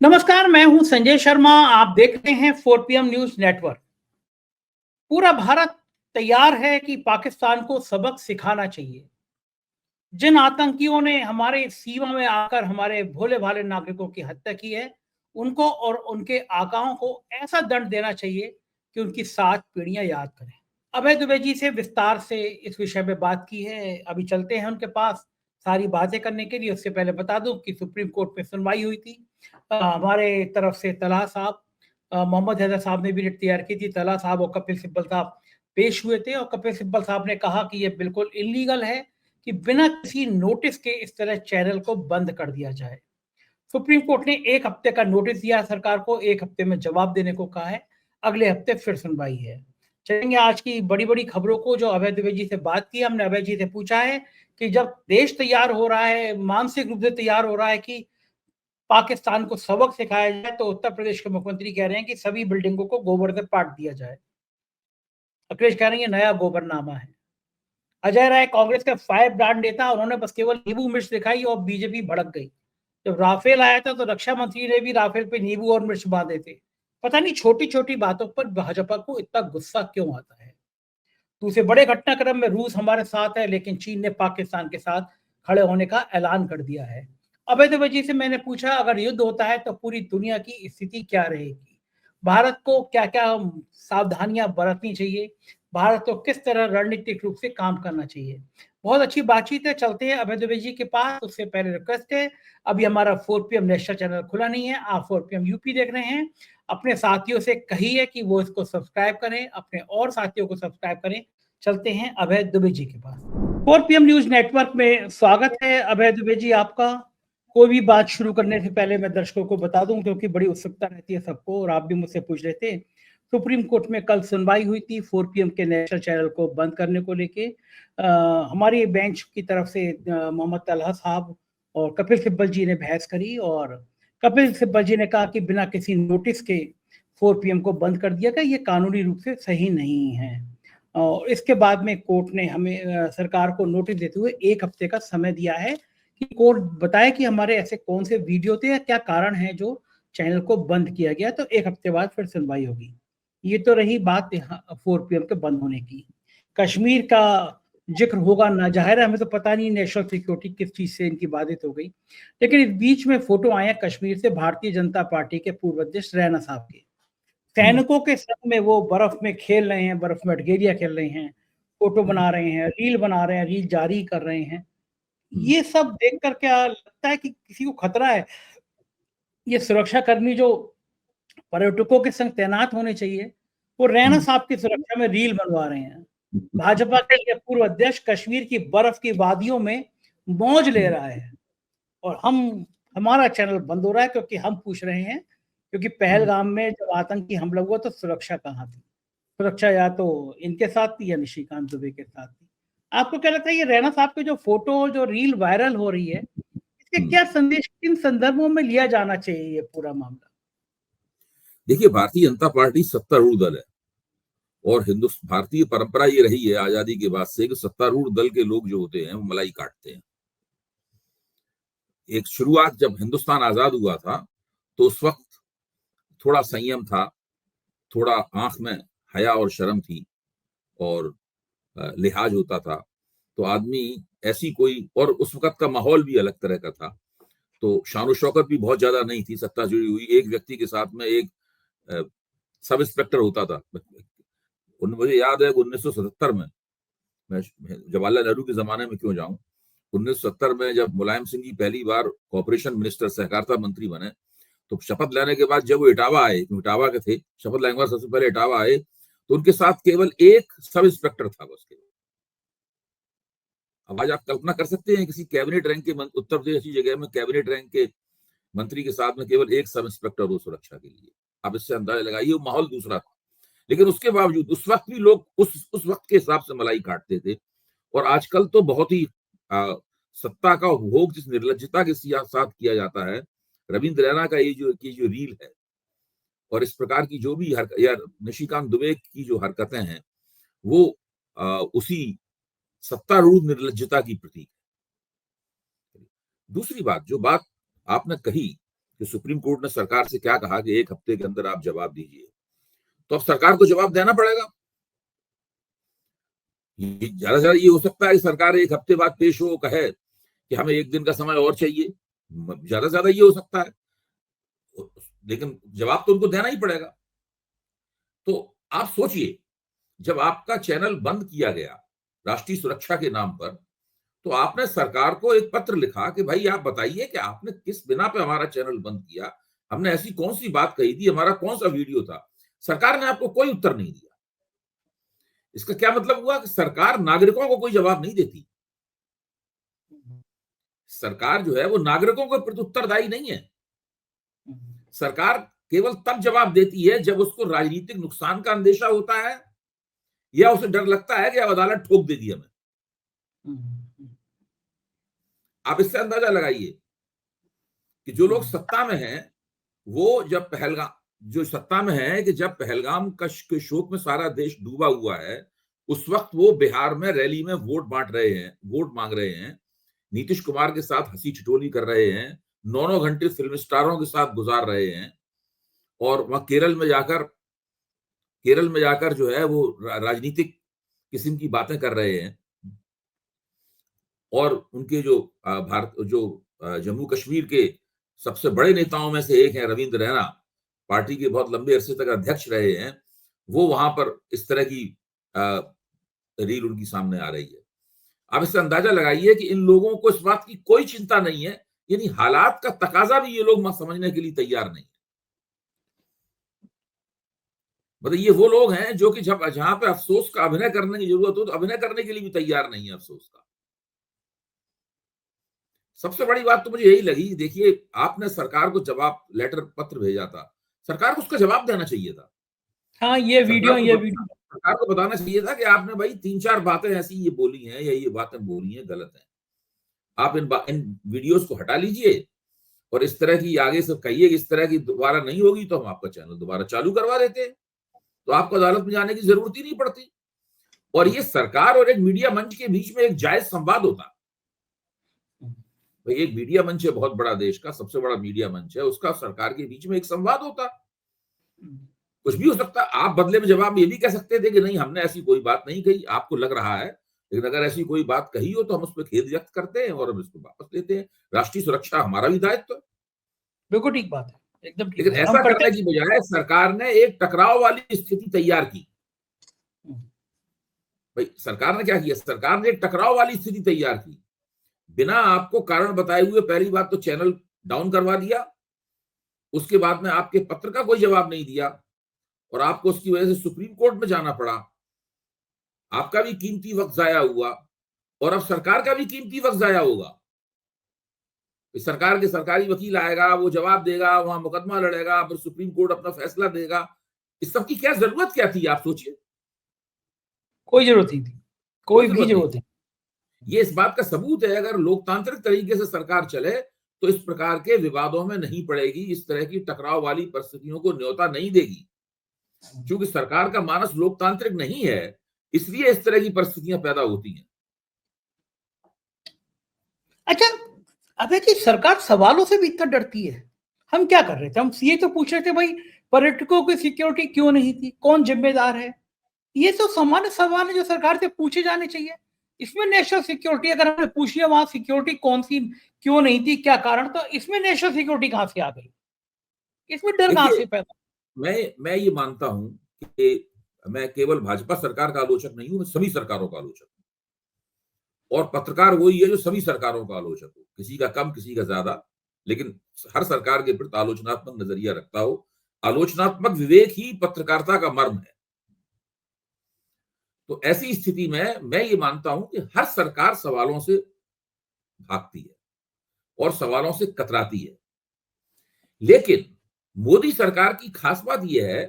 नमस्कार, मैं हूं संजय शर्मा। आप देख रहे हैं 4 PM न्यूज नेटवर्क। पूरा भारत तैयार है कि पाकिस्तान को सबक सिखाना चाहिए। जिन आतंकियों ने हमारे सीमा में आकर हमारे भोले भाले नागरिकों की हत्या की है, उनको और उनके आकाओं को ऐसा दंड देना चाहिए कि उनकी 7 पीढ़ियां याद करें। अभय दुबे जी से विस्तार से इस विषय में बात की है। अभी चलते हैं उनके पास सारी बातें करने के लिए। उससे पहले बता दूं कि सुप्रीम कोर्ट में सुनवाई हुई थी। हमारे तरफ से तलहा साहब, मोहम्मद हैदर साहब ने भी रिट तैयार की थी। तलहा साहब और कपिल सिब्बल साहब पेश हुए थे और कपिल सिब्बल साहब ने कहा कि यह बिल्कुल इलीगल है कि बिना किसी नोटिस के इस तरह चैनल को बंद कर दिया जाए। सुप्रीम कोर्ट ने 1 हफ्ते का नोटिस दिया सरकार को, 1 हफ्ते में जवाब देने को कहा है। अगले हफ्ते फिर सुनवाई है। चलेंगे आज की बड़ी बड़ी खबरों को। जो अभय द्विवेदी जी से बात की, हमने अभय जी से पूछा है कि जब देश तैयार हो रहा है, मानसिक रूप से तैयार हो रहा है कि पाकिस्तान को सबक सिखाया जाए, तो उत्तर प्रदेश के मुख्यमंत्री कह रहे हैं कि सभी बिल्डिंगों को गोबर से पाट दिया जाए। अखिलेश कह रहे हैं ये नया गोबरनामा है। अजय राय कांग्रेस के फायर ब्रांड नेता, उन्होंने बस केवल नींबू मिर्च दिखाई और बीजेपी भड़क गई। जब राफेल आया था तो रक्षा मंत्री ने भी राफेल पे नींबू और मिर्च बांधे थे। पता नहीं छोटी छोटी बातों पर भाजपा को इतना गुस्सा क्यों आता है। दूसरे बड़े घटनाक्रम में रूस हमारे साथ है, लेकिन चीन ने पाकिस्तान के साथ खड़े होने का ऐलान कर दिया है। अभय द्विवेदी से मैंने पूछा, अगर युद्ध होता है तो पूरी दुनिया की स्थिति क्या रहेगी, भारत को क्या क्या सावधानियां बरतनी चाहिए, भारत को किस तरह रणनीतिक रूप से काम करना चाहिए। बहुत अच्छी बातचीत है। चलते हैं अभय द्विवेदी जी के पास। उससे पहले रिक्वेस्ट है, अभी हमारा 4 PM नेशनल चैनल खुला नहीं है, आप 4 PM यूपी देख रहे हैं, अपने साथियों से कहिए कि वो इसको सब्सक्राइब करें, अपने और साथियों को सब्सक्राइब करें। चलते हैं अभय दुबे जी के पास। 4 PM न्यूज नेटवर्क में स्वागत है अभय दुबे जी आपका। कोई भी बात शुरू करने से पहले मैं दर्शकों को बता दूं, क्योंकि बड़ी उत्सुकता रहती है सबको और आप भी मुझसे पूछ रहे थे। सुप्रीम कोर्ट में कल सुनवाई हुई थी 4 PM के नेशनल चैनल को बंद करने को लेके। हमारी बेंच की तरफ से मोहम्मद तलहा साहब और कपिल सिब्बल जी ने बहस करी और कपिल सिब्बल जी ने कहा कि बिना किसी नोटिस के 4 PM को बंद कर दिया गया, ये कानूनी रूप से सही नहीं है। और इसके बाद में कोर्ट ने हमें सरकार को नोटिस देते हुए 1 हफ्ते का समय दिया है कि कोर्ट बताए कि हमारे ऐसे कौन से वीडियो थे या क्या कारण है जो चैनल को बंद किया गया। तो 1 हफ्ते बाद फिर सुनवाई होगी। ये तो रही बात यहाँ 4 PM के बंद होने की। कश्मीर का जिक्र होगा ना, जाहिर है हमें तो पता नहीं नेशनल सिक्योरिटी किस चीज से इनकी बाधित हो गई। लेकिन इस बीच में फोटो आए हैं कश्मीर से भारतीय जनता पार्टी के पूर्व अध्यक्ष रैना साहब के। सैनिकों के संग में वो बर्फ में खेल रहे हैं, बर्फ में अटगेरिया खेल रहे हैं, फोटो बना रहे हैं, रील बना रहे हैं, रील जारी कर रहे हैं। ये सब देखकर क्या लगता है कि किसी को खतरा है? ये सुरक्षाकर्मी जो पर्यटकों के संग तैनात होने चाहिए, वो रैना साहब की सुरक्षा में रील बनवा रहे हैं। भाजपा के ये पूर्व अध्यक्ष कश्मीर की बर्फ की वादियों में मौज ले रहा है और हमारा चैनल बंद हो रहा है क्योंकि हम पूछ रहे हैं, क्योंकि पहलगाम में जब आतंकी हमला हुआ तो सुरक्षा कहाँ थी? सुरक्षा या तो इनके साथ थी या निशिकांत दुबे के साथ थी। आपको क्या लगता है ये रैना साहब की जो फोटो जो रील वायरल हो रही है, इसके क्या संदेश किन संदर्भों में लिया जाना चाहिए ये पूरा मामला? देखिए, भारतीय जनता पार्टी सत्तारूढ़ दल है और हिंदुस्तान भारतीय परंपरा ये रही है आजादी के बाद से कि सत्तारूढ़ दल के लोग जो होते हैं वो मलाई काटते हैं। एक शुरुआत जब हिंदुस्तान आजाद हुआ था तो उस वक्त थोड़ा संयम था, थोड़ा आंख में हया और शर्म थी और लिहाज होता था। तो आदमी ऐसी कोई, और उस वक्त का माहौल भी अलग तरह का था, तो शान शौकत भी बहुत ज्यादा नहीं थी। सत्ता जुड़ी हुई एक व्यक्ति के साथ में एक सब इंस्पेक्टर होता था। मुझे याद है 1977 में, मैं जवाहरलाल नेहरू के जमाने में क्यों जाऊं, 1970 में जब मुलायम सिंह जी पहली बार कॉर्पोरेशन मिनिस्टर, सहकारिता मंत्री बने, तो शपथ लेने के बाद जब वो इटावा आए, इटावा के थे, शपथ लेने के बाद सबसे पहले इटावा आए, तो उनके साथ केवल एक सब इंस्पेक्टर था बस केवल। अब आज आप कल्पना कर सकते हैं किसी कैबिनेट रैंक के उत्तर प्रदेश की जगह में कैबिनेट रैंक के मंत्री के साथ में केवल एक सब इंस्पेक्टर हो सुरक्षा के लिए। आप इससे अंदाजा लगाइए, वो माहौल दूसरा था। लेकिन उसके बावजूद उस वक्त भी लोग उस वक्त के हिसाब से मलाई काटते थे। और आजकल तो बहुत ही सत्ता का उपभोग जिस निर्लज्जता के साथ किया जाता है, रविंद्र रैना का ये जो रील है और इस प्रकार की जो भी या निशिकांत दुबे की जो हरकतें हैं, वो उसी सत्तारूढ़ निर्लज्जता की प्रतीक है। दूसरी बात, जो बात आपने कही कि सुप्रीम कोर्ट ने सरकार से क्या कहा कि 1 हफ्ते के अंदर आप जवाब दीजिए, तो अब सरकार को जवाब देना पड़ेगा। ज्यादा से ज्यादा ये हो सकता है कि सरकार 1 हफ्ते बाद पेश हो, कहे कि हमें 1 दिन का समय और चाहिए, ज्यादा से ज्यादा ये हो सकता है, लेकिन जवाब तो उनको देना ही पड़ेगा। तो आप सोचिए, जब आपका चैनल बंद किया गया राष्ट्रीय सुरक्षा के नाम पर, तो आपने सरकार को एक पत्र लिखा कि भाई आप बताइए कि आपने किस बिना पे हमारा चैनल बंद किया, हमने ऐसी कौन सी बात कही थी, हमारा कौन सा वीडियो था। सरकार ने आपको कोई उत्तर नहीं दिया। इसका क्या मतलब हुआ कि सरकार नागरिकों को कोई जवाब नहीं देती। सरकार जो है वो नागरिकों के प्रति उत्तरदायी नहीं है। सरकार केवल तब जवाब देती है जब उसको राजनीतिक नुकसान का अंदेशा होता है या उसे डर लगता है कि अब अदालत ठोक देगी हमें। आप इससे अंदाजा लगाइए कि जो लोग सत्ता में हैं, वो जब पहलगाम के शोक में सारा देश डूबा हुआ है, उस वक्त वो बिहार में रैली में वोट मांग रहे हैं, नीतीश कुमार के साथ हंसी ठिठोली कर रहे हैं, 9 घंटे फिल्म स्टारों के साथ गुजार रहे हैं, और वहां केरल में जाकर जो है वो राजनीतिक किस्म की बातें कर रहे हैं। और उनके जो जम्मू कश्मीर के सबसे बड़े नेताओं में से एक हैं रविंद्र रैना, पार्टी के बहुत लंबे अरसे तक अध्यक्ष रहे हैं, वो वहां पर इस तरह की रील उनकी सामने आ रही है। आप इससे अंदाजा लगाइए कि इन लोगों को इस बात की कोई चिंता नहीं है, यानी हालात का तकाजा भी ये लोग समझने के लिए तैयार नहीं है। मतलब ये वो लोग हैं जो कि जहां पे अफसोस का अभिनय करने की जरूरत हो तो अभिनय करने के लिए भी तैयार नहीं है अफसोस का। सबसे बड़ी बात तो मुझे यही लगी, देखिए आपने सरकार को पत्र भेजा था, सरकार को उसका जवाब देना चाहिए था। हाँ, ये वीडियो सरकार को बताना चाहिए था कि आपने भाई 3-4 बातें ऐसी ये बोली हैं या ये बातें बोली हैं गलत हैं, आप इन वीडियोस को हटा लीजिए और इस तरह की आगे से कहिए कि इस तरह की दोबारा नहीं होगी तो हम आपका चैनल दोबारा चालू करवा देते हैं, तो आपको अदालत में जाने की जरूरत ही नहीं पड़ती। और ये सरकार और एक मीडिया मंच के बीच में एक जायज संवाद होता। भाई एक मीडिया मंच है बहुत बड़ा, देश का सबसे बड़ा मीडिया मंच है, उसका सरकार के बीच में एक संवाद होता। कुछ भी हो सकता। आप बदले में जवाब ये भी कह सकते थे कि नहीं हमने ऐसी कोई बात नहीं कही, आपको लग रहा है, लेकिन अगर ऐसी कोई बात कही हो तो हम उस पर खेद व्यक्त करते हैं और हम इसको वापस लेते हैं। राष्ट्रीय सुरक्षा हमारा भी दायित्व है। बिल्कुल ठीक बात है, एकदम ठीक। लेकिन ऐसा करने की बजाय सरकार ने एक टकराव वाली स्थिति तैयार की। भाई सरकार ने क्या किया, सरकार ने एक टकराव वाली स्थिति तैयार की, बिना आपको कारण बताए हुए। पहली बात तो चैनल डाउन करवा दिया, उसके बाद में आपके पत्र का कोई जवाब नहीं दिया और आपको उसकी वजह से सुप्रीम कोर्ट में जाना पड़ा। आपका भी कीमती वक्त जाया हुआ और अब सरकार का भी कीमती वक्त जाया होगा। सरकार के सरकारी वकील आएगा, वो जवाब देगा, वहां मुकदमा लड़ेगा, फिर सुप्रीम कोर्ट अपना फैसला देगा। इस सब की क्या जरूरत क्या थी, आप सोचिए। कोई जरूरत नहीं थी, कोई भी जरूरत नहीं। ये इस बात का सबूत है, अगर लोकतांत्रिक तरीके से सरकार चले तो इस प्रकार के विवादों में नहीं पड़ेगी, इस तरह की टकराव वाली परिस्थितियों को न्योता नहीं देगी। क्योंकि सरकार का मानस लोकतांत्रिक नहीं है, इसलिए इस तरह की परिस्थितियां पैदा होती हैं। अच्छा अबे जी, सरकार सवालों से भी इतना डरती है। हम क्या कर रहे थे, हम ये तो पूछ रहे थे भाई पर्यटकों की सिक्योरिटी क्यों नहीं थी, कौन जिम्मेदार है। ये तो सामान्य सवाल है जो सरकार से पूछे जाने चाहिए। इसमें नेशनल सिक्योरिटी अगर हमने पूछ लिया वहां सिक्योरिटी कौन सी क्यों नहीं थी, क्या कारण, तो इसमें नेशनल सिक्योरिटी कहां से आ गई, इसमें डर कहां से पैदा। मैं ये मानता हूं कि मैं केवल भाजपा सरकार का आलोचक नहीं हूं, मैं सभी सरकारों का आलोचक हूं। और पत्रकार वही है जो सभी सरकारों का आलोचक हो, किसी का कम किसी का ज्यादा, लेकिन हर सरकार के प्रति आलोचनात्मक नजरिया रखता हो। आलोचनात्मक विवेक ही पत्रकारिता का मर्म है। तो ऐसी स्थिति में मैं ये मानता हूं कि हर सरकार सवालों से भागती है और सवालों से कतराती है, लेकिन मोदी सरकार की खास बात यह है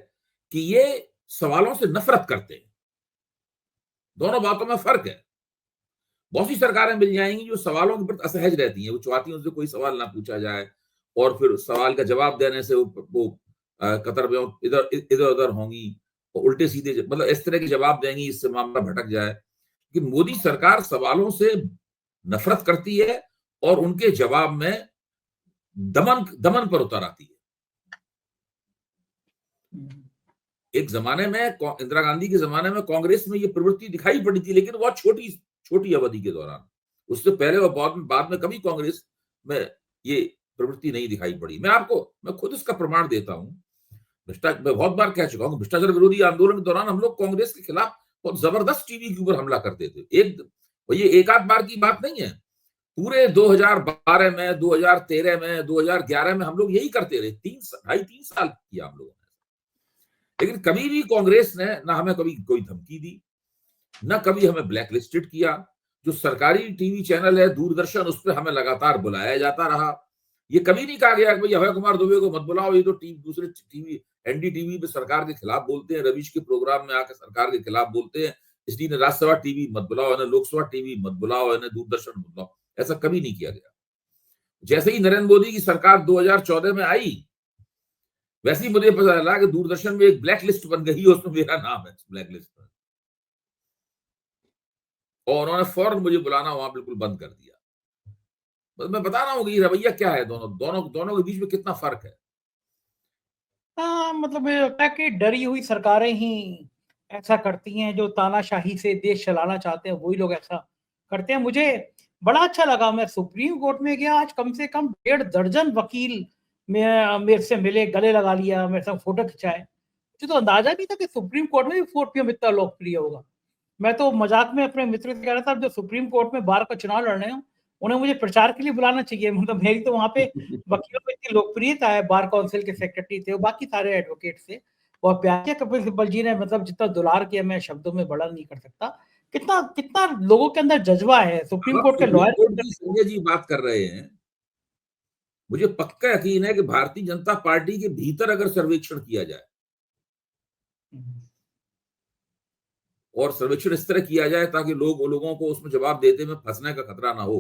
कि ये सवालों से नफरत करते हैं। दोनों बातों में फर्क है। बहुत सी सरकारें मिल जाएंगी जो सवालों के प्रति असहज रहती हैं, वो चाहती हैं उनसे कोई सवाल ना पूछा जाए और फिर सवाल का जवाब देने से वो कतर में इधर उधर होंगी, उल्टे सीधे मतलब इस तरह के जवाब देंगी, इससे मामला भटक जाए। कि मोदी सरकार सवालों से नफरत करती है और उनके जवाब में दमन दमन पर उतर आती है। एक जमाने में इंदिरा गांधी के जमाने में कांग्रेस में ये प्रवृत्ति दिखाई पड़ी थी, लेकिन बहुत छोटी छोटी अवधि के दौरान। उससे पहले और बाद में कभी कांग्रेस में ये प्रवृत्ति नहीं दिखाई पड़ी। मैं खुद इसका प्रमाण देता हूं। मैं बहुत बार कह चुका हूं, भ्रष्टाचार विरोधी आंदोलन के दौरान हम लोग कांग्रेस के खिलाफ बहुत जबरदस्त टीवी के ऊपर हमला करते थे। ये एक आध बार की बात नहीं है। पूरे 2012 में, 2013 में, 2011 में हम लोग यही करते रहे। 3 साल किया हम लोगों ने। लेकिन कभी भी कांग्रेस ने ना हमें कभी कोई धमकी दी, ना कभी हमें ब्लैक लिस्टेड किया। जो सरकारी टीवी चैनल है दूरदर्शन, उस पर हमें लगातार बुलाया जाता रहा। ये कभी नहीं कहा गया कि भाई अभय कुमार दुबे को मत बुलाओ, ये तो दूसरे टीवी एनडीटीवी पे सरकार के खिलाफ बोलते हैं, रवीश के प्रोग्राम में आकर सरकार के खिलाफ बोलते हैं, इसलिए इन्हें राज्यसभा टीवी मत बुलाओ, इन्हें लोकसभा टीवी मत बुलाओ, इन्हें दूरदर्शन मत बुलाओ। ऐसा कभी नहीं किया गया। जैसे ही नरेंद्र मोदी की सरकार 2014 में आई, वैसे ही मुझे पता चला कि दूरदर्शन में एक ब्लैक लिस्ट बन गई, उसमें मेरा नाम है ब्लैक लिस्ट पर, और उन्होंने फौरन मुझे बुलाना वहां बिल्कुल बंद कर दिया। बस मैं बता रहा हूँ कि रवैया क्या है दोनों के बीच में कितना फर्क है। हाँ, मतलब मुझे लगता है कि डरी हुई सरकारें ही ऐसा करती हैं, जो तानाशाही से देश चलाना चाहते हैं वही लोग ऐसा करते हैं। मुझे बड़ा अच्छा लगा, मैं सुप्रीम कोर्ट में गया, आज कम से कम 1.5 दर्जन वकील मेरे से मिले, गले लगा लिया, मेरे साथ फोटो खिंचाए। मुझे तो अंदाजा नहीं था कि सुप्रीम कोर्ट में भी 4 PM इतना लोकप्रिय होगा। मैं तो मजाक में अपने मित्र से कह रहा था, जो सुप्रीम कोर्ट में बार का चुनाव लड़ रहे हो, उन्हें मुझे प्रचार के लिए बुलाना चाहिए। मतलब मेरी तो वहां पे वकीलों में इतनी लोकप्रियता है, बार काउंसिल के सेक्रेटरी थे, बाकी सारे एडवोकेट थे, और प्यार किया कपिल सिब्बल जी ने, मतलब जितना दुलार किया मैं शब्दों में बड़ा नहीं कर सकता। कितना कितना लोगों के अंदर जज्बा है, सुप्रीम कोर्ट के सुप्रीम लॉयर। कोर्ट की संजय जी बात कर रहे हैं, मुझे पक्का यकीन है कि भारतीय जनता पार्टी के भीतर अगर सर्वेक्षण किया जाए, और सर्वेक्षण इस तरह किया जाए ताकि लोगों को उसमें जवाब देते में फंसने का खतरा ना हो,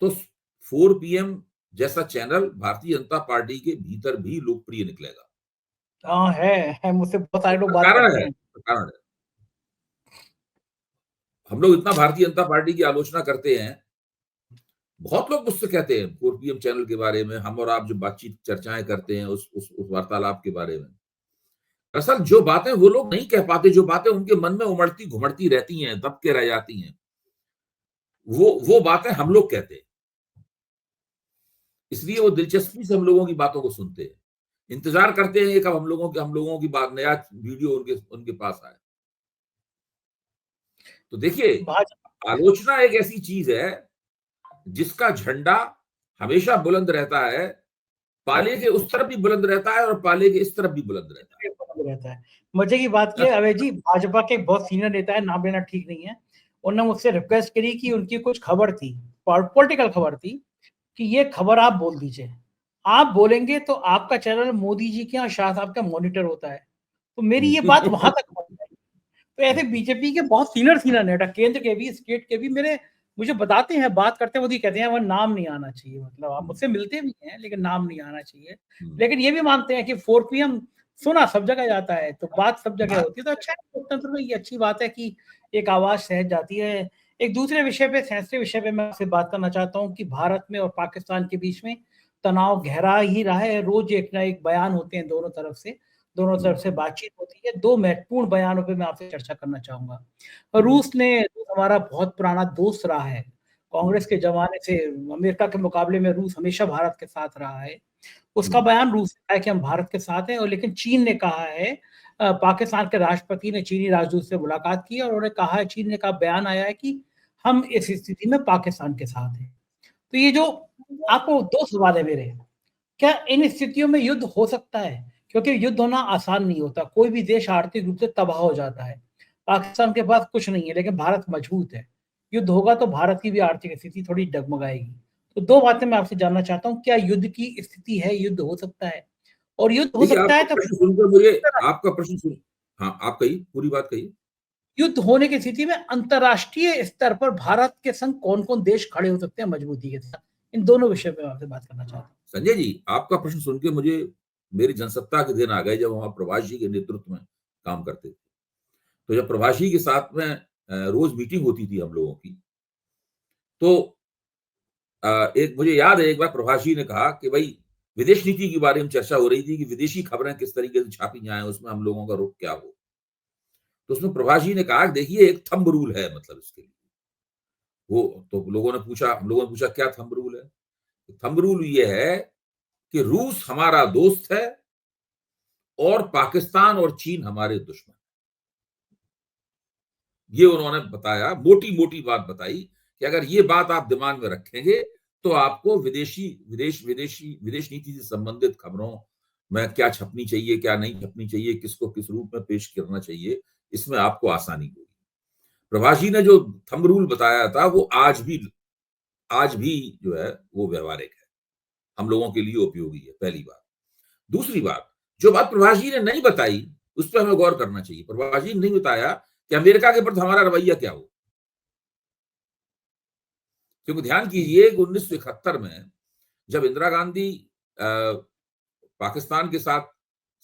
तो 4 PM जैसा चैनल भारतीय जनता पार्टी के भीतर भी लोकप्रिय निकलेगा। हाँ है, मुझसे बहुत सारे लोग बात कारण करते है, हैं। कारण है। हम लोग इतना भारतीय जनता पार्टी की आलोचना करते हैं, बहुत लोग मुझसे कहते हैं 4 PM चैनल के बारे में, हम और आप जो बातचीत चर्चाएं करते हैं उस वार्तालाप के बारे में। दरअसल जो बातें वो लोग नहीं कह पाते, जो बातें उनके मन में उमड़ती घुमड़ती रहती हैं, दब के रह जाती हैं, वो बातें हम लोग कहते हैं। इसलिए वो दिलचस्पी से हम लोगों की बातों को सुनते हैं, इंतजार करते हैं कि कब हम लोगों की बात, नया वीडियो उनके पास आए। तो देखिए, भाजपा आलोचना एक ऐसी चीज है जिसका झंडा हमेशा बुलंद रहता है, पाले के उस तरफ भी बुलंद रहता है और पाले के इस तरफ भी बुलंद रहता रहता है। मजे की बात यह अवय जी, भाजपा के बहुत सीनियर नेता है, नाम लेना ठीक नहीं है, उन्होंने मुझसे रिक्वेस्ट करी कि उनकी कुछ खबर थी, पॉलिटिकल खबर थी, कि ये खबर आप बोल दीजिए। आप बोलेंगे तो आपका चैनल मोदी जी के यहाँ शाह साहब का मॉनिटर होता है, तो मेरी ये बात वहां तक पहुंच जाएगी। तो ऐसे बीजेपी के बहुत सीनियर नेता, केंद्र के भी, स्टेट के भी, मुझे बताते हैं, बात करते हैं, वो कहते हैं वह नाम नहीं आना चाहिए। मतलब आप मुझसे मिलते भी हैं, लेकिन नाम नहीं आना चाहिए। लेकिन ये भी मानते हैं कि 4 PM सुना सब जगह जाता है, तो बात सब जगह होती है। तो अच्छा है, लोकतंत्र में ये अच्छी बात है कि एक आवाज सहज जाती है। एक दूसरे विषय पे, सेंसिटिव विषय पे मैं आपसे बात करना चाहता हूँ कि भारत में और पाकिस्तान के बीच में तनाव गहरा ही रहा है। रोज एक ना एक बयान होते हैं दोनों तरफ से बातचीत होती है। 2 महत्वपूर्ण बयानों पे मैं आपसे चर्चा करना चाहूंगा। रूस हमारा बहुत पुराना दोस्त रहा है, कांग्रेस के जमाने से अमेरिका के मुकाबले में रूस हमेशा भारत के साथ रहा है। उसका बयान रूस ने है कि हम भारत के साथ हैं, और लेकिन चीन ने कहा है, पाकिस्तान के राष्ट्रपति ने चीनी राजदूत से मुलाकात की और उन्होंने कहा है, चीन ने कहा, बयान आया है कि हम इस स्थिति में पाकिस्तान के साथ हैं। तो ये जो, आपको 2 सवाल है मेरे, क्या इन स्थितियों में युद्ध हो सकता है? क्योंकि युद्ध होना आसान नहीं होता, कोई भी देश आर्थिक रूप से तबाह हो जाता है। पाकिस्तान के पास कुछ नहीं है, लेकिन भारत मजबूत है। युद्ध होगा तो भारत की भी आर्थिक स्थिति थोड़ी डगमगाएगी। तो 2 बातें मैं आपसे जानना चाहता हूँ, क्या युद्ध की स्थिति है, युद्ध हो सकता है? और युद्ध हो देखिए, सकता है आपका तो प्रश्न सुनकर मुझे, आपका प्रश्न सुन, हाँ आप कहिए, पूरी बात कहिए। युद्ध होने की स्थिति में अंतरराष्ट्रीय स्तर पर भारत के संग कौन कौन देश खड़े हो सकते हैं मजबूती के साथ? इन दोनों विषयों पे आपसे बात करना चाहता हूँ। संजय जी, आपका प्रश्न सुन के मुझे मेरी जनसत्ता के दिन आ गए, जब हम प्रभाष जी के नेतृत्व में काम करते थे। तो जब प्रभाष जी के साथ में रोज मीटिंग होती थी हम लोगों की, तो एक मुझे याद है एक बार प्रभाष जी ने कहा कि भाई विदेश नीति के बारे में चर्चा हो रही थी कि विदेशी खबरें किस तरीके से छापी जाएं, उसमें हम लोगों का रुख क्या हो। तो उसमें प्रभाष जी ने कहा देखिए एक थंब रूल है, मतलब इसके लिए वो तो हम लोगों ने पूछा क्या थंब रूल है। थंब रूल ये है कि रूस हमारा दोस्त है और पाकिस्तान और चीन हमारे दुश्मन। ये उन्होंने बताया, मोटी मोटी बात बताई कि अगर ये बात आप दिमाग में रखेंगे तो आपको विदेश नीति से संबंधित खबरों में क्या छपनी चाहिए, क्या नहीं छपनी चाहिए, किसको किस रूप में पेश करना चाहिए, इसमें आपको आसानी होगी। प्रभाष जी ने जो थंब रूल बताया था वो आज भी जो है वो व्यवहारिक है, हम लोगों के लिए उपयोगी है, पहली बात। दूसरी बात, जो बात प्रभाष जी ने नहीं बताई उस पर हमें गौर करना चाहिए। प्रभाष जी ने नहीं बताया कि अमेरिका के प्रति हमारा रवैया क्या हो। क्योंकि ध्यान कीजिए कि 1971 में जब इंदिरा गांधी पाकिस्तान के साथ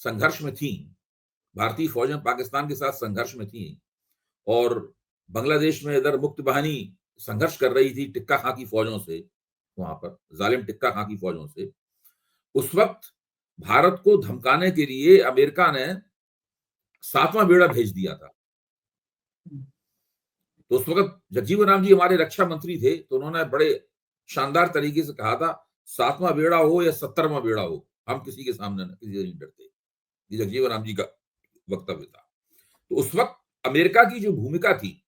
संघर्ष में थी, भारतीय फौजें पाकिस्तान के साथ संघर्ष में थी और बांग्लादेश में इधर मुक्त बाहिनी संघर्ष कर रही थी टिक्का खां की फौजों से, वहां पर जालिम टिक्का खां की फौजों से, उस वक्त भारत को धमकाने के लिए अमेरिका ने 7वां बेड़ा भेज दिया था। तो उस वक्त जगजीवन राम जी हमारे रक्षा मंत्री थे, तो उन्होंने बड़े शानदार तरीके से कहा था 7वां बेड़ा हो या 70वां बेड़ा हो, हम किसी के सामने किसी से नहीं डरते। ये जगजीवन राम जी का वक्तव्य था। तो उस वक्त अमेरिका की जो भूमिका थी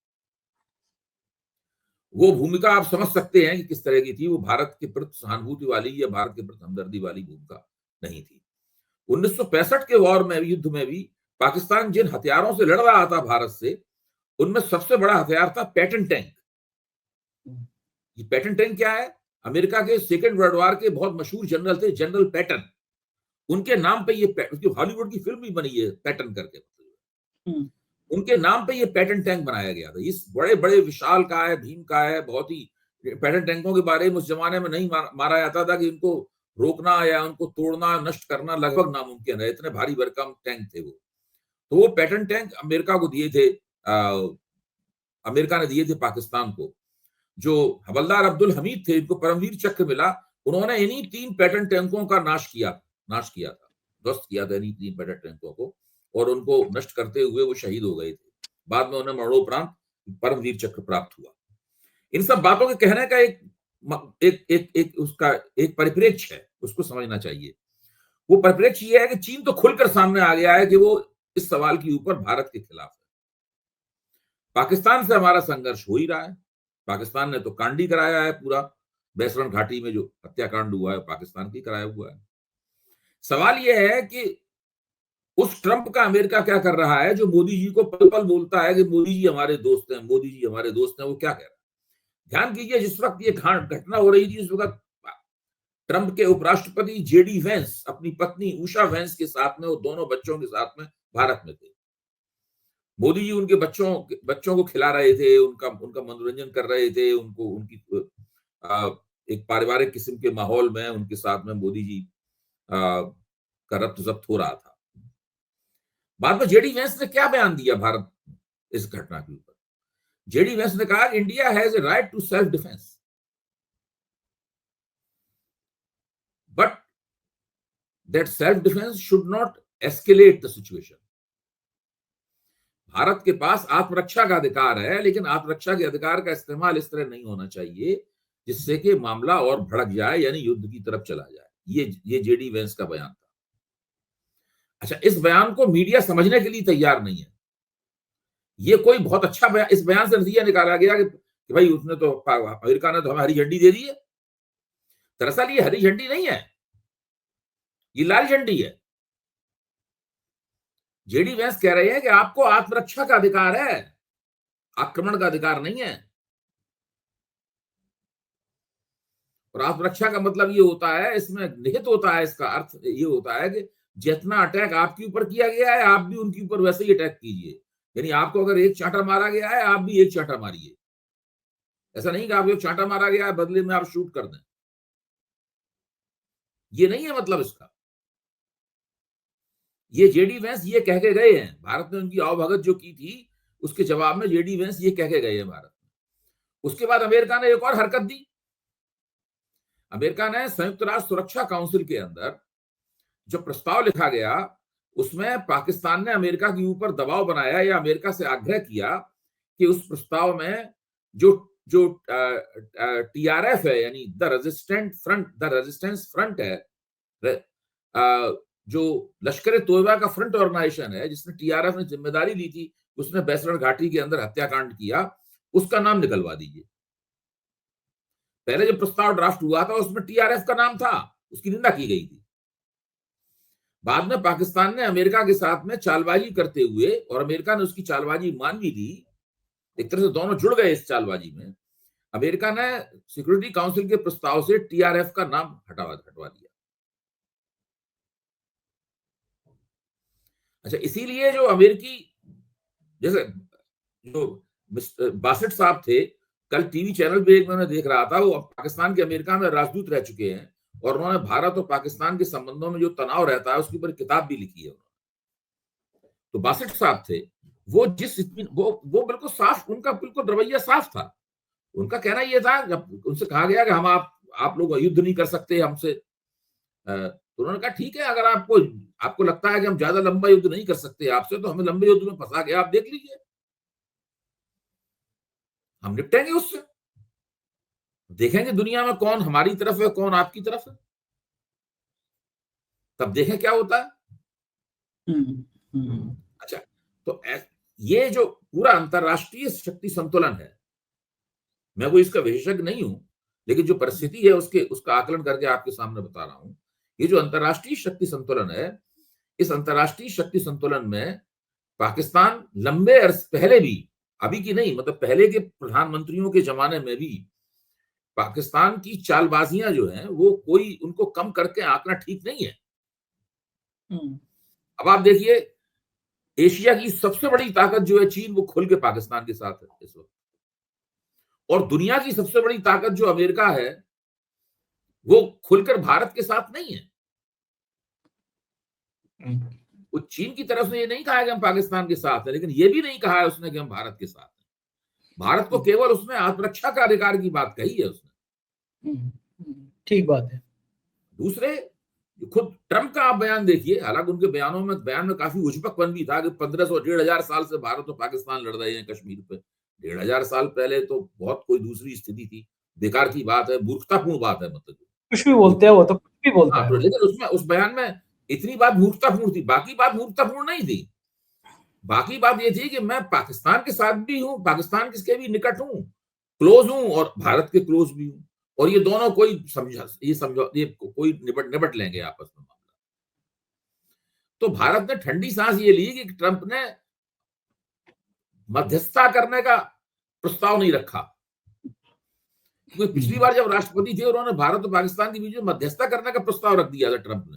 वो भूमिका आप समझ सकते हैं कि किस तरह की थी। वो भारत के प्रति सहानुभूति वाली या भारत के प्रति हमदर्दी वाली भूमिका नहीं थी। 1965 के वॉर में युद्ध में भी पाकिस्तान जिन हथियारों से लड़ रहा था भारत से, उनमें सबसे बड़ा हथियार था पैटन टैंक। ये पैटन टैंक क्या है? अमेरिका के सेकेंड वर्ल्ड वॉर के बहुत मशहूर जनरल थे, जनरल पैटन। उनके नाम पे ये हॉलीवुड की फिल्म भी बनी है पैटन करके, उनके नाम पे ये पैटन टैंक बनाया गया था। इस बड़े बड़े विशाल का है, भीम का है, बहुत ही पैटन टैंकों के बारे में उस जमाने में नहीं मारा जाता था कि इनको रोकना या उनको तोड़ना, नष्ट करना लगभग नामुमकिन है, इतने भारी भरकम टैंक थे वो। तो वो पैटन टैंक अमेरिका को दिए थे, अमेरिका ने दिए थे पाकिस्तान को। जो हवलदार अब्दुल हमीद थे, इनको परमवीर चक्र मिला, उन्होंने इन्हीं 3 पैटन टैंकों का नाश किया था, ध्वस्त किया था इन्हीं 3 पैटन टैंकों को, और उनको नष्ट करते हुए वो शहीद हो गए थे। बाद में उन्हें मरणोपरांत परमवीर चक्र प्राप्त हुआ। इन सब बातों के कहने का एक परिप्रेक्ष्य है, उसको समझना चाहिए। वो परिप्रेक्ष्य ये है कि चीन तो खुलकर सामने आ गया है कि वो इस सवाल के ऊपर भारत के खिलाफ है। पाकिस्तान से हमारा संघर्ष हो ही रहा है। पाकिस्तान ने तो कांड ही कराया है, पूरा बैसरण घाटी में जो हत्याकांड हुआ है पाकिस्तान की कराया हुआ है। सवाल यह है कि उस ट्रंप का अमेरिका क्या कर रहा है जो मोदी जी को पल पल बोलता है कि मोदी जी हमारे दोस्त हैं, मोदी जी हमारे दोस्त हैं। वो क्या कह रहा है? ध्यान कीजिए, जिस वक्त ये घटना हो रही थी उस वक्त ट्रंप के उपराष्ट्रपति जेडी वेंस अपनी पत्नी उषा वेंस के साथ में, वो दोनों बच्चों के साथ में भारत में थे। मोदी जी उनके बच्चों को खिला रहे थे, उनका मनोरंजन कर रहे थे, उनकी एक पारिवारिक किस्म के माहौल में उनके साथ में मोदी जी का रब्त जब्त हो रहा था। बाद में जेडी वेंस ने क्या बयान दिया भारत इस घटना के ऊपर? जेडी वेंस ने कहा India has a right to self defence, but that self defence should not escalate the situation. Bharat के पास आत्मरक्षा का अधिकार है, लेकिन आत्मरक्षा के अधिकार का इस्तेमाल इस तरह नहीं होना चाहिए जिससे कि मामला और भड़क जाए, यानी युद्ध की तरफ चला जाए। ये जेडी वेंस का बयान था। अच्छा, इस बयान को मीडिया समझने के लिए तैयार नहीं है। ये कोई बहुत अच्छा बयान, इस बयान से नतीजा निकाला गया कि भाई उसने तो, अमेरिका ने तो हमें हरी झंडी दे दी है। दरअसल ये हरी झंडी नहीं है, ये लाल झंडी है। जेडी वेंस कह रहे हैं कि आपको आत्मरक्षा का अधिकार है, आक्रमण का अधिकार नहीं है। और आत्मरक्षा का मतलब ये होता है, इसमें निहित होता है, इसका अर्थ ये होता है कि जितना अटैक आपके ऊपर किया गया है आप भी उनके ऊपर वैसे ही अटैक कीजिए। यानी आपको अगर एक चांटा मारा गया है आप भी एक चांटा मारिए। ऐसा नहीं कि आपको एक चांटा मारा गया है बदले में आप शूट कर दें, ये नहीं है मतलब इसका। ये जेडी वेंस ये कह के गए हैं, भारत ने उनकी आवभगत जो की थी उसके जवाब में जेडी वेंस ये कह के गए हैं भारत में। उसके बाद अमेरिका ने एक और हरकत दी, अमेरिका ने संयुक्त राष्ट्र सुरक्षा काउंसिल के अंदर जो प्रस्ताव लिखा गया उसमें पाकिस्तान ने अमेरिका के ऊपर दबाव बनाया या अमेरिका से आग्रह किया कि उस प्रस्ताव में जो जो टीआरएफ है, यानी द रेजिस्टेंस फ्रंट है, जो लश्कर तोयबा का फ्रंट ऑर्गेनाइजेशन है जिसने टीआरएफ ने जिम्मेदारी ली थी, उसने बैसरण घाटी के अंदर हत्याकांड किया, उसका नाम निकलवा दीजिए। पहले जो प्रस्ताव ड्राफ्ट हुआ था उसमें टीआरएफ का नाम था, उसकी निंदा की गई थी। बाद में पाकिस्तान ने अमेरिका के साथ में चालबाजी करते हुए, और अमेरिका ने उसकी चालबाजी मान भी ली, एक तरह से दोनों जुड़ गए इस चालबाजी में, अमेरिका ने सिक्योरिटी काउंसिल के प्रस्ताव से टीआरएफ का नाम हटवा दिया। अच्छा, इसीलिए जो अमेरिकी, जैसे जो बासठ साहब थे, कल टीवी चैनल पे एक मैंने देख रहा था, वो पाकिस्तान के अमेरिका में राजदूत रह चुके हैं और उन्होंने भारत और पाकिस्तान के संबंधों में जो तनाव रहता है उसके ऊपर किताब भी लिखी है। तो बासठ साहब थे, वो वो बिल्कुल साफ, उनका बिल्कुल रवैया साफ था। उनका कहना यह था, जब उनसे कहा गया कि हम आप लोग युद्ध नहीं कर सकते हमसे, तो उन्होंने कहा ठीक है, अगर आपको लगता है कि हम ज्यादा लंबा युद्ध नहीं कर सकते आपसे, तो हमें लंबे युद्ध में फंसा के आप देख लीजिए, हम निपटेंगे उससे, देखेंगे दुनिया में कौन हमारी तरफ है कौन आपकी तरफ है, तब देखें क्या होता है। अच्छा, तो ये जो पूरा अंतरराष्ट्रीय शक्ति संतुलन है, मैं कोई इसका विशेषज्ञ नहीं हूं, लेकिन जो परिस्थिति है उसका आकलन करके आपके सामने बता रहा हूं। ये जो अंतरराष्ट्रीय शक्ति संतुलन है, इस अंतरराष्ट्रीय शक्ति संतुलन में पाकिस्तान लंबे अर्स पहले भी, अभी की नहीं, मतलब पहले के प्रधानमंत्रियों के जमाने में भी पाकिस्तान की चालबाजियां जो हैं वो कोई उनको कम करके आंकना ठीक नहीं है। अब आप देखिए, एशिया की सबसे बड़ी ताकत जो है चीन, वो खुल के पाकिस्तान के साथ है इस वक्त, और दुनिया की सबसे बड़ी ताकत जो अमेरिका है वो खुलकर भारत के साथ नहीं है। वो चीन की तरफ से ये नहीं कहा कि हम पाकिस्तान के साथ है, लेकिन ये भी नहीं कहा है उसने कि हम भारत के साथ हैं। भारत को केवल उसने आत्मरक्षा का अधिकार की बात कही है उसने। ठीक बात है। दूसरे, खुद ट्रंप का आप बयान देखिए, हालांकि उनके बयान में काफी उज्जवलपन भी था कि 1500-1500 साल से भारत और पाकिस्तान लड़ रहे हैं कश्मीर पे। 1500 साल पहले तो बहुत कोई दूसरी स्थिति थी। बेकार की बात है, मूर्खतापूर्ण बात है, मतलब कुछ भी बोलते हैं वो तो कुछ भी बोलते हैं। लेकिन उसमें उस बयान में इतनी बात मूर्खतापूर्ण थी, बाकी बात मूर्खतापूर्ण नहीं थी। बाकी बात ये थी कि मैं पाकिस्तान के साथ भी हूं, पाकिस्तान के भी निकट हूं, क्लोज हूं, और भारत के क्लोज भी हूं, और ये दोनों कोई कोई निबट लेंगे आपस में मामला। तो भारत ने ठंडी सांस ये ली कि ट्रंप ने मध्यस्थता करने का प्रस्ताव नहीं रखा, क्योंकि पिछली बार जब राष्ट्रपति थे उन्होंने भारत और पाकिस्तान के बीच में मध्यस्थता करने का प्रस्ताव रख दिया था ट्रंप ने,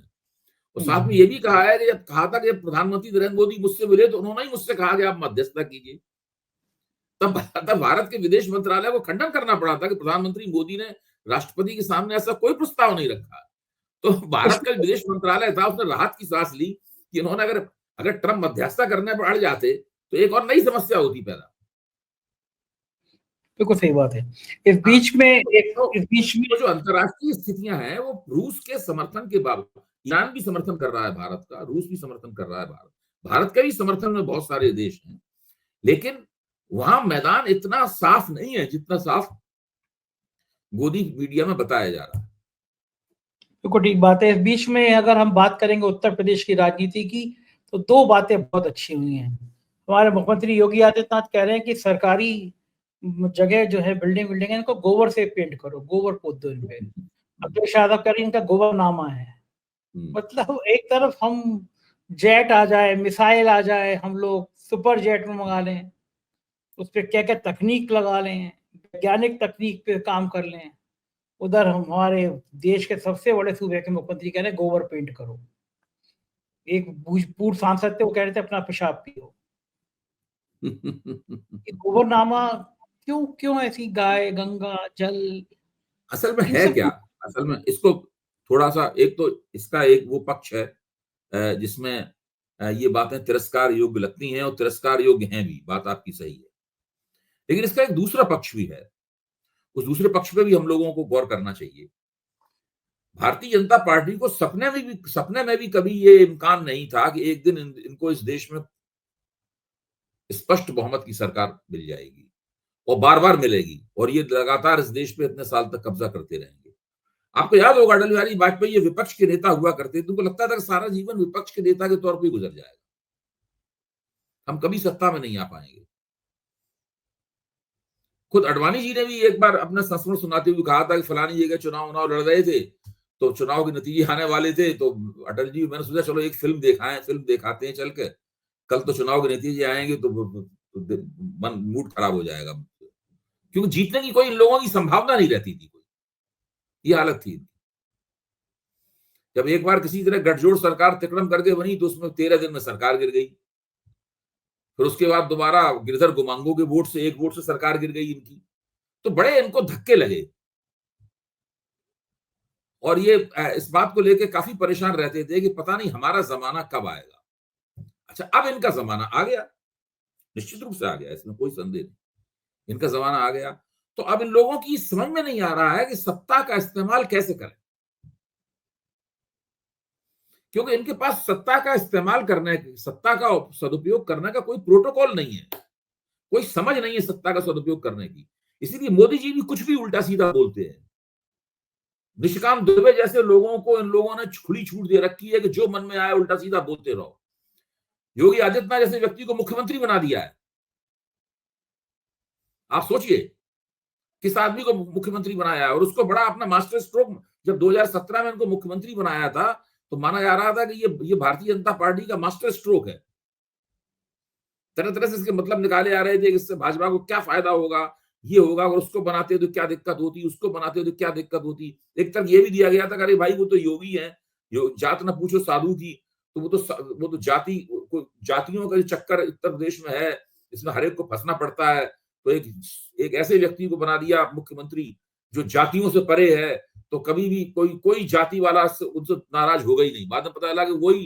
और साथ में ये भी कहा है कि जब कहा था कि प्रधानमंत्री नरेंद्र मोदी मुझसे मिले तो उन्होंने ही मुझसे कहा कि आप मध्यस्थता कीजिए। तब भारत के विदेश मंत्रालय को खंडन करना पड़ा था कि प्रधानमंत्री मोदी ने राष्ट्रपति के सामने ऐसा कोई प्रस्ताव नहीं रखा। तो भारत का विदेश मंत्रालय था, उसने राहत की सांस ली कि इन्होंने अगर ट्रंप मध्यस्थता करने पर अड़ जाते तो एक और नई समस्या होती पैदा। बिल्कुल सही बात है। इस बीच में जो अंतरराष्ट्रीय स्थितियां हैं वो रूस के समर्थन के बावजूद, ईरान भी समर्थन कर रहा है भारत का, रूस भी समर्थन कर रहा है भारत का भी समर्थन में बहुत सारे देश हैं, लेकिन वहां मैदान इतना साफ नहीं है जितना साफ गोदी मीडिया में बताया जा रहा है। बिल्कुल ठीक बात है। इस बीच में अगर हम बात करेंगे उत्तर प्रदेश की राजनीति की, तो दो बातें बहुत अच्छी हुई हैं। हमारे मुख्यमंत्री योगी आदित्यनाथ कह रहे हैं कि सरकारी जगह जो है, बिल्डिंग है, इनको गोबर से पेंट करो, गोबर पोत दो इन पे। अखिलेश यादव कह रहे हैं इनका गोबरनामा है। मतलब एक तरफ हम जेट आ जाए, मिसाइल आ जाए, हम लोग सुपर जेट में मंगा लें, उस पर क्या क्या तकनीक लगा लें, वैज्ञानिक तकनीक पे काम कर लें, उधर हमारे देश के सबसे बड़े सूबे के मुख्यमंत्री कह रहे हैं गोबर पेंट करो। एक पूर्व सांसद थे, वो कह रहे थे अपना पेशाब पियो। गोबरनामा क्यों ऐसी गाय गंगा जल, असल में है क्या? असल में इसको थोड़ा सा, एक तो इसका एक वो पक्ष है जिसमें ये बातें तिरस्कार योग्य लगती हैं और तिरस्कार योग्य हैं भी, बात आपकी सही है, लेकिन इसका एक दूसरा पक्ष भी है। उस दूसरे पक्ष पे भी हम लोगों को गौर करना चाहिए। भारतीय जनता पार्टी को सपने में भी कभी ये इम्कान नहीं था कि एक दिन इनको इस देश में स्पष्ट बहुमत की सरकार मिल जाएगी और बार बार मिलेगी और ये लगातार इस देश पे इतने साल तक कब्जा करते रहेंगे। आपको याद होगा अटल बिहारी वाजपेयी ये विपक्ष के नेता हुआ करते थे, तुमको लगता था कि सारा जीवन विपक्ष के नेता के तौर पर गुजर जाएगा, हम कभी सत्ता में नहीं आ पाएंगे। खुद अडवाणी जी ने भी एक बार अपना संस्मरण सुनाते हुए कहा था कि फलानी जगह चुनाव लड़ रहे थे तो चुनाव के नतीजे आने वाले थे, तो अटल जी मैंने सोचा चलो एक फिल्म दिखाते हैं चल के, कल तो चुनाव के नतीजे आएंगे तो मन मूड खराब हो जाएगा, क्योंकि जीतने की कोई इन लोगों की संभावना नहीं रहती थी, कोई ये हालत थी। जब एक बार किसी तरह गठजोड़ सरकार तिकड़म करके बनी तो उसमें 13 दिन में सरकार गिर गई, फिर उसके बाद दोबारा गिरधर गुमांगो के वोट से, एक वोट से सरकार गिर गई इनकी, तो बड़े इनको धक्के लगे और ये इस बात को लेकर काफी परेशान रहते थे कि पता नहीं हमारा जमाना कब आएगा। अच्छा, अब इनका जमाना आ गया, निश्चित रूप से आ गया, इसमें कोई संदेह नहीं, इनका जमाना आ गया। तो अब इन लोगों की समझ में नहीं आ रहा है कि सत्ता का इस्तेमाल कैसे करें, क्योंकि इनके पास सत्ता का इस्तेमाल करने, सत्ता का सदुपयोग करने का कोई प्रोटोकॉल नहीं है, कोई समझ नहीं है सत्ता का सदुपयोग करने की। इसीलिए मोदी जी भी कुछ भी उल्टा सीधा बोलते हैं। निशिकांत दुबे जैसे लोगों को इन लोगों ने खुली छूट दे रखी है कि जो मन में आए उल्टा सीधा बोलते रहो। योगी आदित्यनाथ जैसे व्यक्ति को मुख्यमंत्री बना दिया है, आप सोचिए किस आदमी को मुख्यमंत्री बनाया है, और उसको बड़ा अपना मास्टर स्ट्रोक, जब 2017 में इनको मुख्यमंत्री बनाया था तो माना जा रहा था कि ये भारतीय जनता पार्टी का मास्टर स्ट्रोक है। तरह तरह से इसके मतलब निकाले आ रहे थे कि इससे भाजपा को क्या फायदा होगा, ये होगा, और उसको बनाते तो क्या दिक्कत होती, उसको बनाते तो क्या दिक्कत होती। एक तरफ ये भी दिया गया था कि अरे भाई वो तो योगी है, जात न पूछो साधु की, तो वो तो जातियों का चक्कर उत्तर प्रदेश में है, इसमें हर एक को फंसना पड़ता है, तो एक ऐसे व्यक्ति को बना दिया मुख्यमंत्री जो जातियों से परे है, तो कभी भी कोई जाति वाला उनसे नाराज होगा ही नहीं। बाद में पता चला कि वही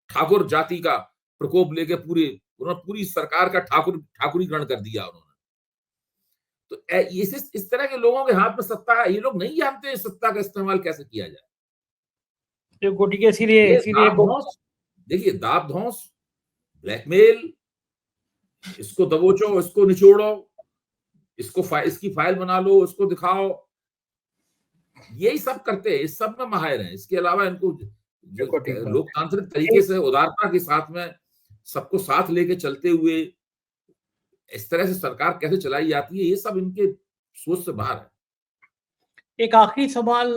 ठाकुर जाति का प्रकोप लेके पूरी सरकार का ठाकुरीकरण कर दिया उन्होंने। तो इस तरह के लोगों के हाथ में सत्ता है, ये लोग नहीं जानते सत्ता का इस्तेमाल कैसे किया जाए। गोटी के इसीलिए देखिए दाब धौंस, ब्लैकमेल, इसको दबोचो, इसको निचोड़ो, इसकी फाइल बना लो, इसको दिखाओ, यही सब करते हैं, इस सब में माहिर हैं। इसके अलावा इनको लोकतांत्रिक तरीके से उदारता के साथ में सबको साथ लेके चलते हुए इस तरह से सरकार कैसे चलाई जाती है, ये सब इनके सोच से बाहर है। एक आखिरी सवाल,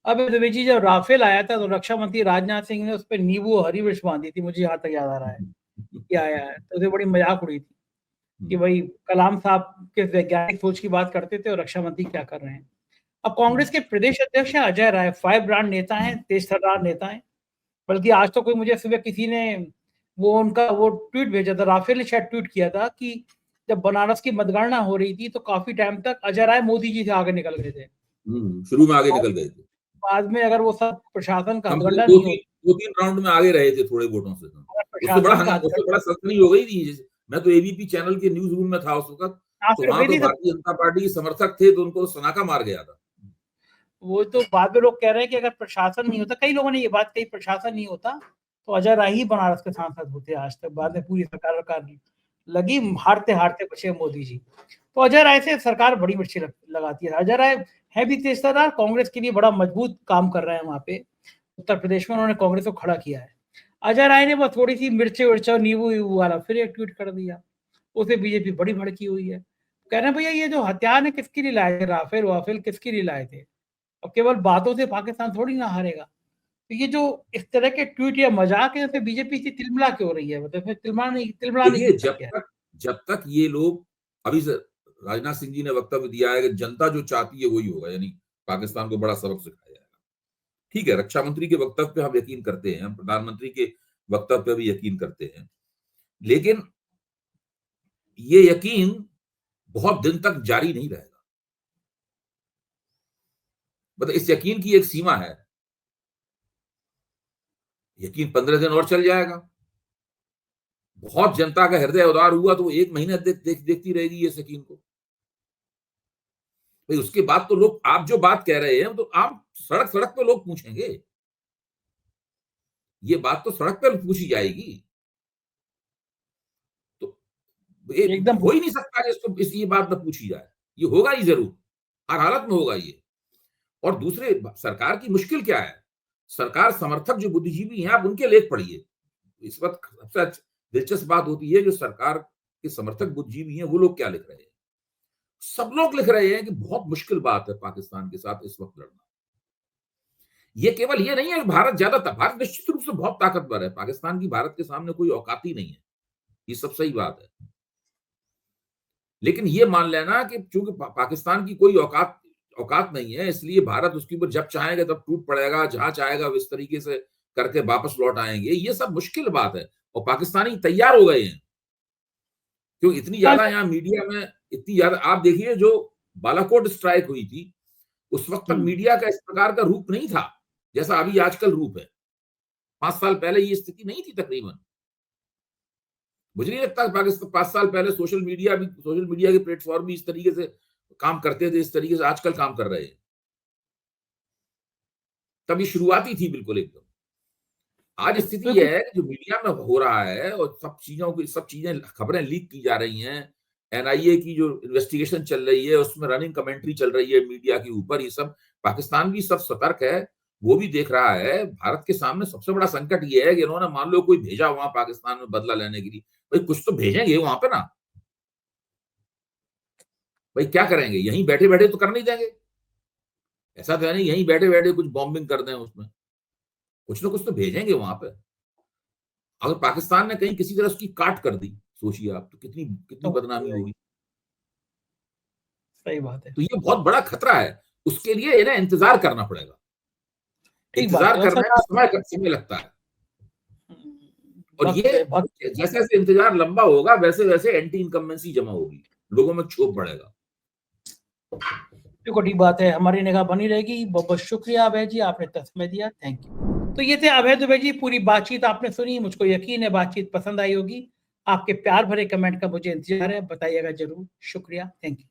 अब द्विवेदी जब राफेल आया था तो रक्षा मंत्री राजनाथ सिंह ने उस पर नींबू हरी मिर्च बांधी थी, मुझे यहाँ तक याद आ रहा है क्या आया है, तो उसे बड़ी मजाक उड़ी थी कि भाई कलाम साहब किस वैज्ञानिक सोच की बात करते थे और रक्षा मंत्री क्या कर रहे हैं। अब कांग्रेस के प्रदेश अध्यक्ष हैं अजय राय, फायर ब्रांड नेता हैं, तेज तर्रार नेता हैं, बल्कि आज तो कोई मुझे सुबह किसी ने वो ट्वीट भेजा था, राफेल ने शायद ट्वीट किया था कि जब बनारस की मतगणना हो रही थी तो काफी टाइम तक अजय राय मोदी जी से आगे निकल गए थे, शुरू में आगे निकल गए थे, बाद में अगर वो सब प्रशासन का हथकंडा नहीं, 2-3 राउंड में आगे रहे थे थोड़े वोटों से, उससे बड़ा सनसनी हो गई थी। मैं तो एबीपी चैनल के न्यूज रूम में था उस वक्त, तो वहां तो भारतीय जनता पार्टी के समर्थक थे तो उनको सनाका मार गया था। वो तो बाद में लोग कह रहे हैं कि अगर प्रशासन नहीं होता, कई लोगों ने ये बात कही, प्रशासन नहीं होता तो अजय राय ही बनारस के सांसद होते आज तक, बाद में पूरी सरकार लगी, हारते हारते बचे मोदी जी। तो अजय राय से सरकार बड़ी मिर्ची लगाती है। अजय राय है भी तेज तर्रार, कांग्रेस के लिए बड़ा मजबूत काम कर रहे हैं वहां पे, उत्तर प्रदेश में उन्होंने कांग्रेस को खड़ा किया है। अजय राय ने बस थोड़ी सी मिर्चे उर्चे नींबू वाला फिर एक ट्वीट कर दिया, उसे बीजेपी बड़ी भड़की हुई है, कह रहे हैं भैया ये जो हथियार है किसके लिए लाए थे, राफेल वाफेल किसके लिए लाए थे, अब केवल बातों से पाकिस्तान थोड़ी ना हारेगा। तो ये जो इस तरह के ट्वीट या मजाक है, फिर बीजेपी से तिलमिला क्यों रही है, मतलब तिलमिला नहीं जब तक ये लोग, अभी से राजनाथ सिंह जी ने वक्तव्य दिया है कि जनता जो चाहती है वही होगा, यानी पाकिस्तान को बड़ा सबक सिखाया जाएगा। ठीक है, रक्षा मंत्री के वक्तव्य पे हम यकीन करते हैं, हम प्रधानमंत्री के वक्तव्य पे भी यकीन करते हैं, लेकिन ये यकीन बहुत दिन तक जारी नहीं रहेगा। मतलब इस यकीन की एक सीमा है, यकीन 15 दिन और चल जाएगा, बहुत जनता का हृदय उदार हुआ तो वो 1 महीना देखती रहेगी ये यकीन को। भाई उसके बाद तो लोग, आप जो बात कह रहे हैं तो आप सड़क सड़क पे लोग पूछेंगे, ये बात तो सड़क पे पूछी जाएगी। तो ये एकदम हो ही नहीं सकता कि इसको ये बात न पूछी जाए, ये होगा ही जरूर, हर हालत में होगा ये। और दूसरे, सरकार की मुश्किल क्या है, सरकार समर्थक जो बुद्धिजीवी हैं आप उनके लेख पढ़िए। इस वक्त सबसे दिलचस्प बात होती है जो सरकार के समर्थक बुद्धिजीवी हैं वो लोग क्या लिख रहे हैं। सब लोग लिख रहे हैं कि बहुत मुश्किल बात है पाकिस्तान के साथ इस वक्त लड़ना। ये केवल ये नहीं है कि भारत भारत निश्चित रूप से बहुत ताकतवर है, पाकिस्तान की भारत के सामने कोई औकात ही नहीं है, ये सब सही बात है। लेकिन ये मान लेना कि चूंकि पाकिस्तान की कोई औकात नहीं है, इसलिए भारत उसके ऊपर जब चाहेगा तब टूट पड़ेगा, जहां चाहेगा इस तरीके से करके वापस लौट आएंगे, ये सब मुश्किल बात है। और पाकिस्तानी तैयार हो गए हैं, क्योंकि इतनी ज्यादा यहाँ मीडिया में, इतनी ज्यादा आप देखिए जो बालाकोट स्ट्राइक हुई थी उस वक्त तक मीडिया का इस प्रकार का रूप नहीं था जैसा अभी आजकल रूप है। 5 साल पहले ये स्थिति नहीं थी तकरीबन। मुझे नहीं लगता पाकिस्तान 5 साल पहले सोशल मीडिया के प्लेटफॉर्म भी इस तरीके से काम करते थे, इस तरीके से आजकल काम कर रहे हैं। तब ये शुरुआती थी बिल्कुल एकदम। आज स्थिति यह है जो मीडिया में हो रहा है और सब चीजें खबरें लीक की जा रही हैं, एनआईए की जो इन्वेस्टिगेशन चल रही है उसमें रनिंग कमेंट्री चल रही है मीडिया के ऊपर, ये सब पाकिस्तान भी सब सतर्क है, वो भी देख रहा है। भारत के सामने सबसे बड़ा संकट ये है कि इन्होंने मान लो कोई भेजा वहां पाकिस्तान में बदला लेने के लिए, भाई कुछ तो भेजेंगे वहां पे ना, भाई क्या करेंगे, यहीं बैठे बैठे तो कर नहीं देंगे, ऐसा तो है नहीं यहीं बैठे बैठे कुछ बॉम्बिंग कर दें, उसमें कुछ ना कुछ तो भेजेंगे वहां पे। अगर पाकिस्तान ने कहीं किसी तरह उसकी काट कर दी, सोचिए आप तो कितनी बदनामी होगी। सही बात है। तो ये बहुत बड़ा खतरा है, उसके लिए इन्हें इंतजार करना पड़ेगा। इंतजार करने में समय लगता है, और ये जैसे जैसे इंतजार लंबा होगा वैसे वैसे एंटी इनकम्बेंसी जमा होगी, लोगों में क्षोभ बढ़ेगा। बड़ी बात है, हमारी निगाह बनी रहेगी। बहुत बहुत शुक्रिया अभय जी, आपने समय दिया, थैंक यू। तो ये थे अभय दुबे जी, पूरी बातचीत आपने सुनी, मुझको यकीन है बातचीत पसंद आई होगी। आपके प्यार भरे कमेंट का मुझे इंतजार है, बताइएगा जरूर। शुक्रिया, थैंक यू।